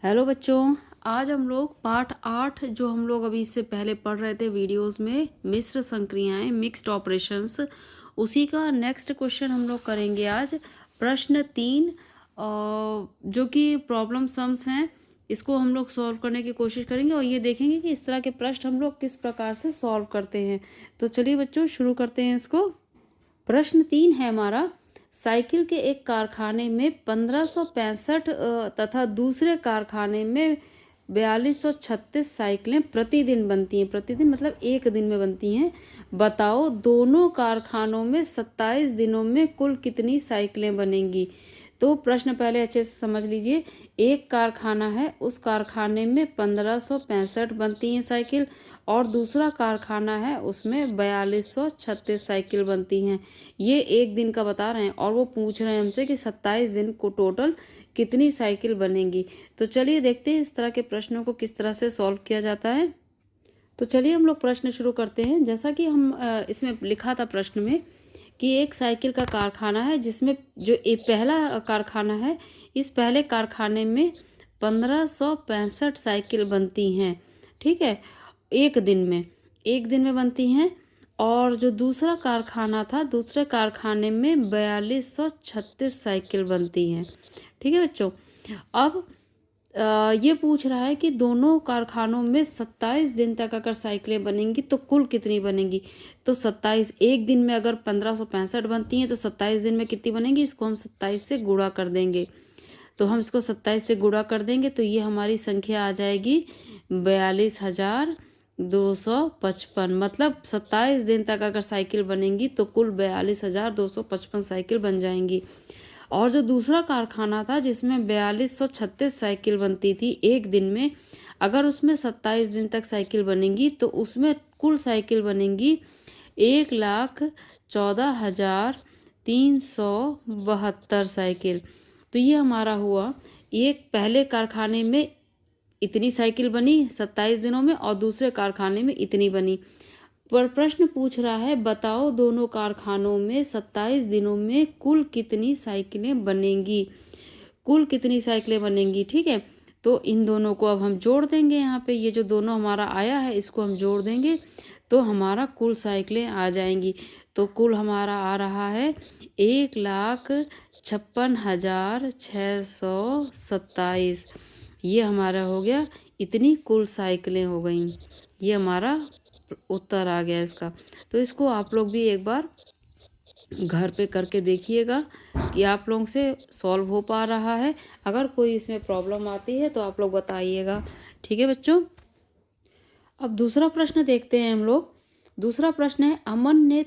Hello बच्चों। आज हम लोग पाठ 8 जो हम लोग अभी इससे पहले पढ़ रहे थे वीडियोस में, मिश्र संक्रियाएं, मिक्स्ड ऑपरेशंस, उसी का नेक्स्ट क्वेश्चन हम लोग करेंगे आज। प्रश्न 3 जो कि प्रॉब्लम सम्स हैं, इसको हम लोग सॉल्व करने की कोशिश करेंगे और ये देखेंगे कि इस तरह के प्रश्न हम लोग किस प्रकार से सॉल्व करते हैं। तो चलिए बच्चों शुरू करते हैं इसको। प्रश्न 3 है हमारा, साइकिल के एक कारखाने में 1565 तथा दूसरे कारखाने में 4236 साइकिलें प्रतिदिन बनती हैं। प्रतिदिन मतलब एक दिन में बनती हैं। बताओ दोनों कारखानों में 27 दिनों में कुल कितनी साइकिलें बनेंगी। तो प्रश्न पहले अच्छे से समझ लीजिए। एक कारखाना है, उस कारखाने में 1565 बनती हैं साइकिल, और दूसरा कारखाना है उसमें 4236 साइकिल बनती हैं। ये एक दिन का बता रहे हैं और वो पूछ रहे हैं हमसे कि 27 दिन को टोटल कितनी साइकिल बनेंगी। तो चलिए देखते हैं इस तरह के प्रश्नों को किस तरह से सॉल्व किया जाता है। तो चलिए हम लोग प्रश्न शुरू करते हैं। जैसा कि हम इसमें लिखा था प्रश्न में कि एक साइकिल का कारखाना है, जिसमें जो एक पहला कारखाना है, इस पहले कारखाने में 1565 साइकिल बनती हैं। ठीक है, एक दिन में बनती हैं। और जो दूसरा कारखाना था, दूसरे कारखाने में 4236 साइकिल बनती हैं। ठीक है बच्चों। अब ये पूछ रहा है कि दोनों कारखानों में 27 दिन तक अगर साइकिलें बनेंगी तो कुल कितनी बनेंगी। तो 27 एक दिन में अगर 1565 बनती हैं तो 27 दिन में कितनी बनेंगी, इसको हम 27 से गुणा कर देंगे। तो हम इसको 27 से गुणा कर देंगे तो ये हमारी संख्या आ जाएगी 42,255। मतलब 27 दिन तक अगर साइकिल बनेंगी तो कुल 42,255 साइकिल बन जाएंगी। और जो दूसरा कारखाना था जिसमें 4236 साइकिल बनती थी एक दिन में, अगर उसमें 27 दिन तक साइकिल बनेंगी तो उसमें कुल साइकिल बनेंगी 1,14,372 साइकिल। तो ये हमारा हुआ, एक पहले कारखाने में इतनी साइकिल बनी 27 दिनों में और दूसरे कारखाने में इतनी बनी। पर प्रश्न पूछ रहा है बताओ दोनों कारखानों में 27 दिनों में कुल कितनी साइकिलें बनेंगी। कुल कितनी साइकिलें बनेंगी। ठीक है, तो इन दोनों को अब हम जोड़ देंगे। यहाँ पे ये जो दोनों हमारा आया है इसको हम जोड़ देंगे तो हमारा कुल साइकिलें आ जाएंगी। तो कुल हमारा आ रहा है 1,56,627। ये हमारा हो गया, इतनी कुल साइकिलें हो गई। ये हमारा उत्तर आ गया इसका। तो इसको आप लोग भी एक बार घर पे करके देखिएगा कि आप लोगों से सॉल्व हो पा रहा है। अगर कोई इसमें प्रॉब्लम आती है तो आप लोग बताइएगा। ठीक है बच्चों। अब दूसरा प्रश्न देखते हैं हम लोग। दूसरा प्रश्न है, अमन ने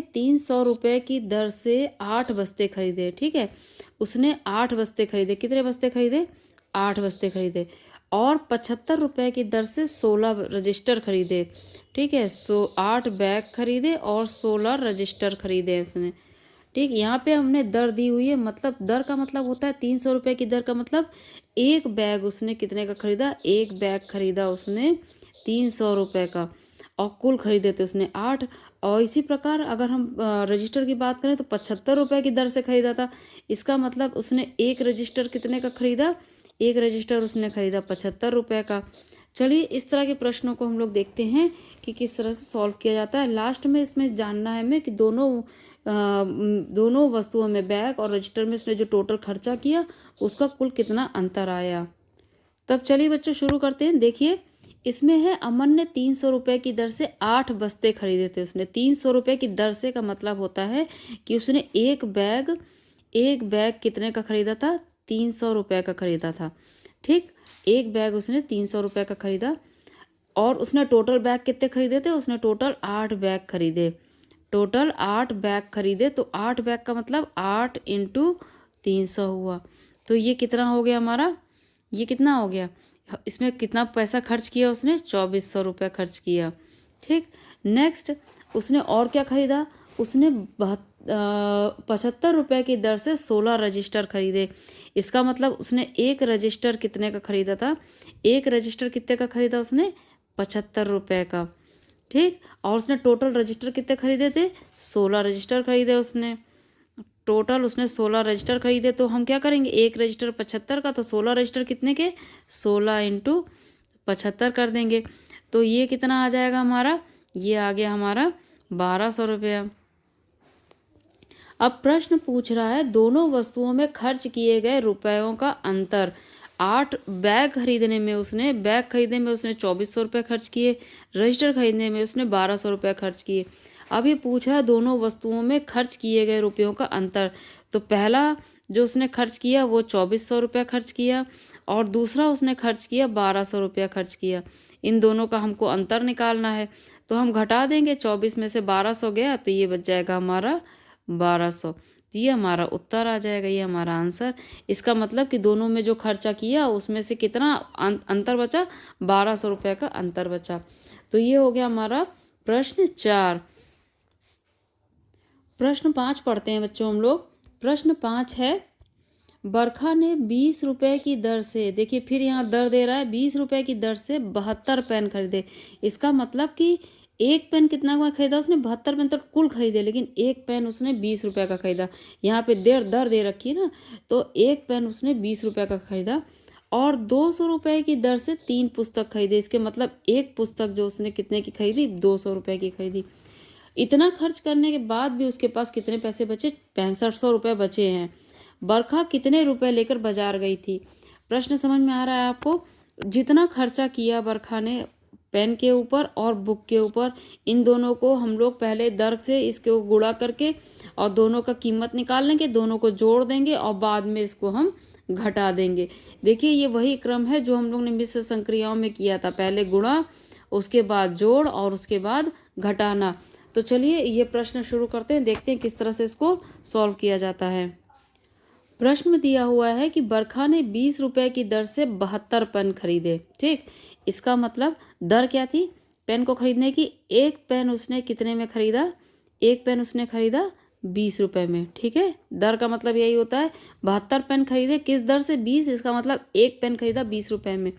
300 रुपये की दर से 8 बस्ते खरीदे। ठीक है, उसने 8 बस्ते खरीदे। कितने बस्ते खरीदे? 8 बस्ते खरीदे। और 75 रुपये की दर से 16 रजिस्टर खरीदे। ठीक है, 8 बैग खरीदे और 16 रजिस्टर खरीदे उसने। ठीक, यहाँ पे हमने दर दी हुई है, मतलब दर का मतलब होता है 300 रुपये की दर का मतलब एक बैग उसने कितने का खरीदा, एक बैग खरीदा उसने 300 रुपये का, और कुल खरीदे थे उसने 8। और इसी प्रकार अगर हम रजिस्टर की बात करें तो 75 रुपये की दर से खरीदा था। इसका मतलब उसने एक रजिस्टर कितने का खरीदा, एक रजिस्टर उसने खरीदा 75 रुपये का। चलिए इस तरह के प्रश्नों को हम लोग देखते हैं कि किस तरह से सॉल्व किया जाता है। लास्ट में इसमें जानना है हमें कि दोनों वस्तुओं में, बैग और रजिस्टर में इसने जो टोटल खर्चा किया उसका कुल कितना अंतर आया। तब चलिए बच्चों शुरू करते हैं। देखिए इसमें है, अमन ने 300 रुपये की दर से 8 बस्ते खरीदे थे उसने। 300 रुपये की दर से का मतलब होता है कि उसने एक बैग कितने का खरीदा था, 300 रुपये का खरीदा था। ठीक, एक बैग उसने 300 रुपये का खरीदा। और उसने टोटल बैग कितने खरीदे थे, उसने टोटल 8 बैग खरीदे। टोटल 8 बैग खरीदे तो 8 बैग का मतलब 8 इंटू 300 हुआ। तो ये कितना हो गया हमारा, ये कितना हो गया, इसमें कितना पैसा खर्च किया उसने, 2400 रुपये खर्च किया। ठीक, नेक्स्ट उसने और क्या खरीदा, उसने 75 रुपये की दर से 16 रजिस्टर खरीदे। इसका मतलब उसने एक रजिस्टर कितने का खरीदा था, एक रजिस्टर कितने का खरीदा उसने, 75 रुपये का। ठीक, और उसने टोटल रजिस्टर कितने खरीदे थे, 16 रजिस्टर खरीदे उसने। टोटल उसने 16 रजिस्टर खरीदे, तो हम क्या करेंगे, एक रजिस्टर 75 का, तो 16 रजिस्टर कितने के, 16 इंटू 75 कर देंगे। तो ये कितना आ जाएगा हमारा, ये आ गया हमारा 1200 रुपया। अब प्रश्न पूछ रहा है दोनों वस्तुओं में खर्च किए गए रुपयों का अंतर। 8 बैग खरीदने में उसने 2400 रुपये खर्च किए, रजिस्टर खरीदने में उसने 1200 रुपये खर्च किए। अब ये पूछ रहा है दोनों वस्तुओं में खर्च किए गए रुपयों का अंतर। तो पहला जो उसने खर्च किया वो 2400 रुपये खर्च किया, और दूसरा उसने खर्च किया 1200 रुपया खर्च किया। इन दोनों का हमको अंतर निकालना है, तो हम घटा देंगे, 24 में से 1200 गया तो ये बच जाएगा हमारा 1200। तो ये हमारा उत्तर आ जाएगा, ये हमारा आंसर। इसका मतलब कि दोनों में जो खर्चा किया उसमें से कितना अंतर बचा, 1200 रुपये का अंतर बचा। तो ये हो गया हमारा प्रश्न 4। प्रश्न 5 पढ़ते हैं बच्चों हम लोग। प्रश्न 5 है, बरखा ने 20 रुपये की दर से, देखिए फिर यहाँ दर दे रहा है, 20 रुपये की दर से 72 पेन खरीदे। इसका मतलब कि एक पेन कितना का खरीदा उसने, 72 पेन तो कुल खरीदे, लेकिन एक पेन उसने 20 रुपये का खरीदा। यहाँ पे दर दे रखी है ना, तो एक पेन उसने 20 रुपये का खरीदा, और 200 रुपये की दर से 3 पुस्तक खरीदे। इसके मतलब एक पुस्तक जो उसने कितने की खरीदी, 200 रुपये की खरीदी। इतना खर्च करने के बाद भी उसके पास कितने पैसे बचे, 6500 रुपये बचे हैं। बरखा कितने रुपए लेकर बाजार गई थी। प्रश्न समझ में आ रहा है आपको। जितना खर्चा किया बरखा ने पेन के ऊपर और बुक के ऊपर, इन दोनों को हम लोग पहले दर से इसको गुणा करके और दोनों का कीमत निकाल लेंगे, दोनों को जोड़ देंगे और बाद में इसको हम घटा देंगे। देखिए ये वही क्रम है जो हम लोग ने मिश्र संक्रियाओं में किया था, पहले गुणा, उसके बाद जोड़ और उसके बाद घटाना। तो चलिए ये प्रश्न शुरू करते हैं, देखते हैं किस तरह से इसको सॉल्व किया जाता है। प्रश्न में दिया हुआ है कि बरखा ने 20 रुपये की दर से 72 पेन खरीदे। ठीक, इसका मतलब दर क्या थी पेन को खरीदने की, एक पेन उसने कितने में खरीदा, एक पेन उसने खरीदा 20 रुपये में। ठीक है, दर का मतलब यही होता है। 72 पेन खरीदे किस दर से, 20, इसका मतलब एक पेन खरीदा 20 रुपये में।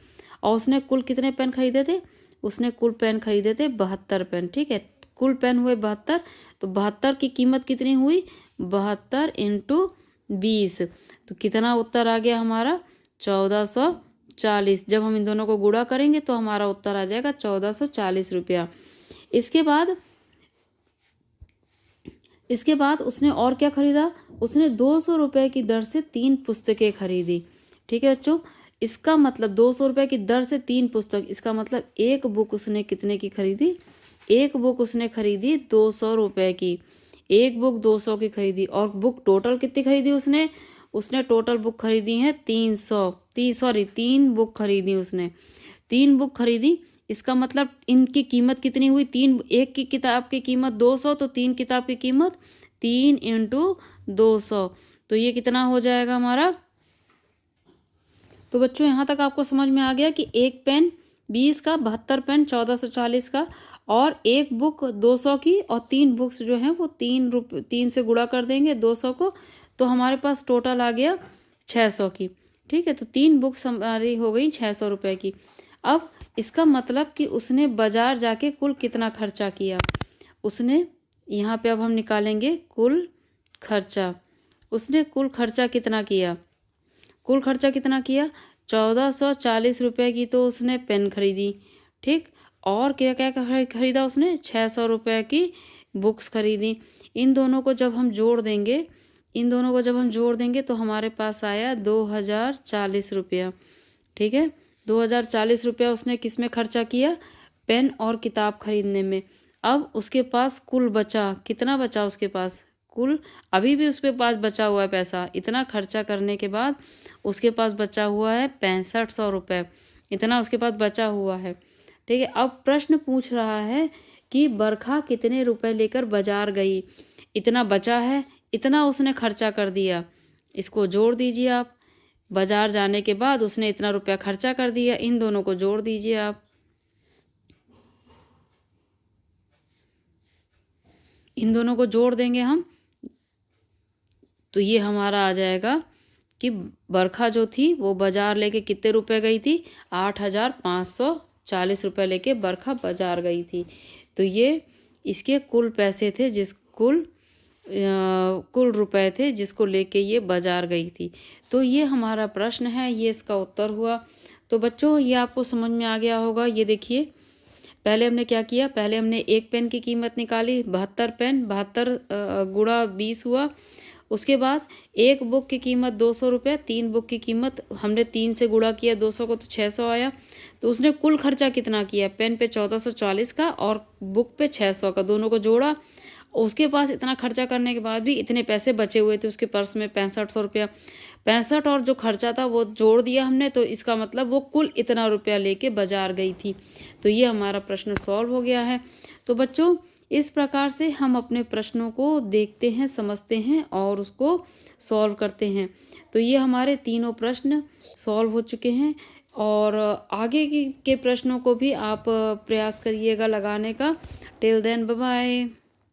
और उसने कुल कितने पेन खरीदे थे, उसने कुल पेन खरीदे थे 72 पेन। ठीक है, कुल पेन हुए 72, तो 72 की कीमत कितनी हुई, 72 इंटू 20, तो कितना उत्तर आ गया हमारा, 1440। जब हम इन दोनों को गुणा करेंगे तो हमारा उत्तर आ जाएगा 1440 रुपया। इसके बाद उसने और क्या खरीदा, उसने 200 रुपये की दर से 3 पुस्तकें खरीदी। ठीक है बच्चों, इसका मतलब 200 रुपये की दर से 3 पुस्तक, इसका मतलब एक बुक उसने कितने की खरीदी, एक बुक उसने खरीदी 200 रुपये की, एक बुक 200 की खरीदी। और बुक टोटल कितनी खरीदी उसने टोटल बुक खरीदी हैं 3 बुक खरीदी उसने, 3 बुक खरीदी। इसका मतलब इनकी कीमत कितनी हुई, एक की किताब की कीमत 200, तो 3 किताब की कीमत 3 इंटू 200, तो ये कितना हो जाएगा हमारा। तो बच्चों यहाँ तक आपको समझ में आ गया कि एक पेन 20 का, 72 पेन 1440 का, और एक बुक 200 की, और 3 बुक्स जो हैं वो 3 से गुणा कर देंगे 200 को, तो हमारे पास टोटल आ गया 600 की। ठीक है, तो 3 बुक्स हमारी हो गई 600 रुपये की। अब इसका मतलब कि उसने बाजार जाके कुल कितना खर्चा किया, उसने यहाँ पे अब हम निकालेंगे कुल खर्चा। उसने कुल खर्चा कितना किया, 1440 रुपये की तो उसने पेन खरीदी। ठीक, और क्या क्या खरीदा उसने, 600 रुपये की बुक्स खरीदी। इन दोनों को जब हम जोड़ देंगे तो हमारे पास आया 2040 रुपया। ठीक है, 2040 रुपया उसने किस में खर्चा किया, पेन और किताब खरीदने में। अब उसके पास कुल बचा, कितना बचा उसके पास, कुल अभी भी उसके पास बचा हुआ है पैसा, इतना खर्चा करने के बाद उसके पास बचा हुआ है 6500 रुपये, इतना उसके पास बचा हुआ है। ठीक है, अब प्रश्न पूछ रहा है कि बरखा कितने रुपए लेकर बाजार गई, इतना बचा है, इतना उसने खर्चा कर दिया, इसको जोड़ दीजिए आप। बाजार जाने के बाद उसने इतना रुपया खर्चा कर दिया, इन दोनों को जोड़ दीजिए आप, इन दोनों को जोड़ देंगे हम, तो ये हमारा आ जाएगा कि बरखा जो थी वो बाजार लेके कितने रुपए गई थी, 8540 रुपये लेके बरखा बाजार गई थी। तो ये इसके कुल पैसे थे, कुल रुपए थे जिसको लेके ये बाजार गई थी। तो ये हमारा प्रश्न है, ये इसका उत्तर हुआ। तो बच्चों ये आपको समझ में आ गया होगा। ये देखिए पहले हमने क्या किया, पहले हमने एक पेन की कीमत निकाली 72 पेन, 72 गुणा 20 हुआ। उसके बाद एक बुक की कीमत 200 रुपये, 3 बुक की कीमत हमने 3 से गुणा किया 200 को तो 600 आया। तो उसने कुल खर्चा कितना किया, पेन पे 1440 का और बुक पे 600 का, दोनों को जोड़ा। उसके पास इतना खर्चा करने के बाद भी इतने पैसे बचे हुए थे उसके पर्स में 6500 रुपया। 65 और जो खर्चा था वो जोड़ दिया हमने, तो इसका मतलब वो कुल इतना रुपया लेके बाजार गई थी। तो ये हमारा प्रश्न सॉल्व हो गया है। तो बच्चों इस प्रकार से हम अपने प्रश्नों को देखते हैं, समझते हैं और उसको सॉल्व करते हैं। तो ये हमारे तीनों प्रश्न सॉल्व हो चुके हैं और आगे के प्रश्नों को भी आप प्रयास करिएगा लगाने का। Till then bye bye.